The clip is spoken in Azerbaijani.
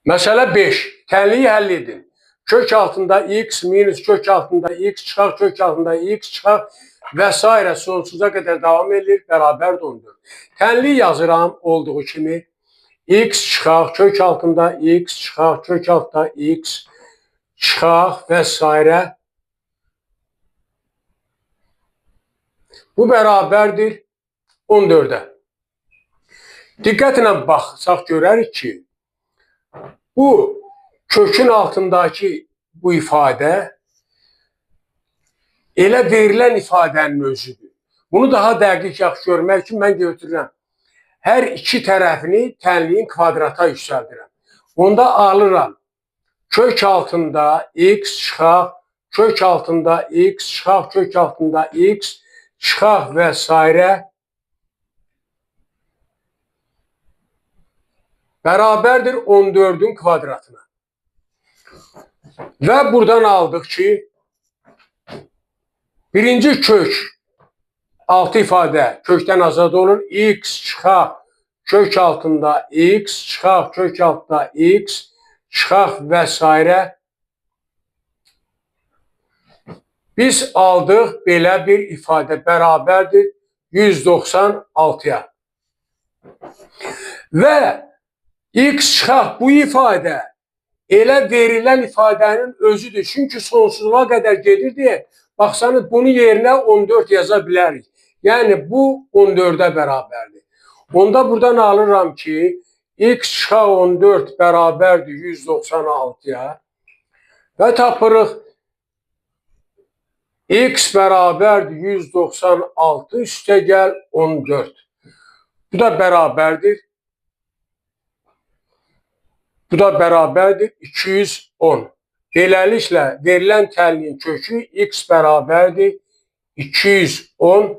Məsələ 5. Tənliyi həll edin. Kök altında x minus kök altında x çıxaq, kök altında x çıxaq və s. sonsuza qədər davam edir, bərabərdir 14. Tənliyi yazıram olduğu kimi. X çıxaq, kök altında x çıxaq, kök altında x çıxaq və s. Bu bərabərdir 14-ə. Diqqətlə baxsaq görərik ki, bu kökün altındakı bu ifadə elə verilən ifadənin özüdür. Bunu daha dəqiq yaxşı görmək üçün mən götürürəm. Hər iki tərəfini tənliyin kvadrata yüksəldirəm. Onda alıram kök altında x çıxaq, kök altında x çıxaq, kök altında x çıxaq və s. Bərabərdir 14-ün kvadratına. Və buradan aldıq ki, birinci kök altı ifadə kökdən azad olur. X çıxaq, kök altında x çıxaq, kök altında x çıxaq və s. Biz aldıq belə bir ifadə bərabərdir 196-ya. Və x çıxaq bu ifadə elə verilən ifadənin özüdür. Çünki sonsuzluğa qədər gedir deyə, baxsanız bunun yerinə 14 yaza bilərik. Yəni bu 14-ə bərabərdir. Onda buradan alıram ki, x çıxaq 14 bərabərdir 196-ya və tapırıq x bərabərdir 196 üstə gəl 14. Bu da bərabərdir. Bu da bərabərdir 210. Beləliklə, verilən tənliyin kökü x bərabərdir 210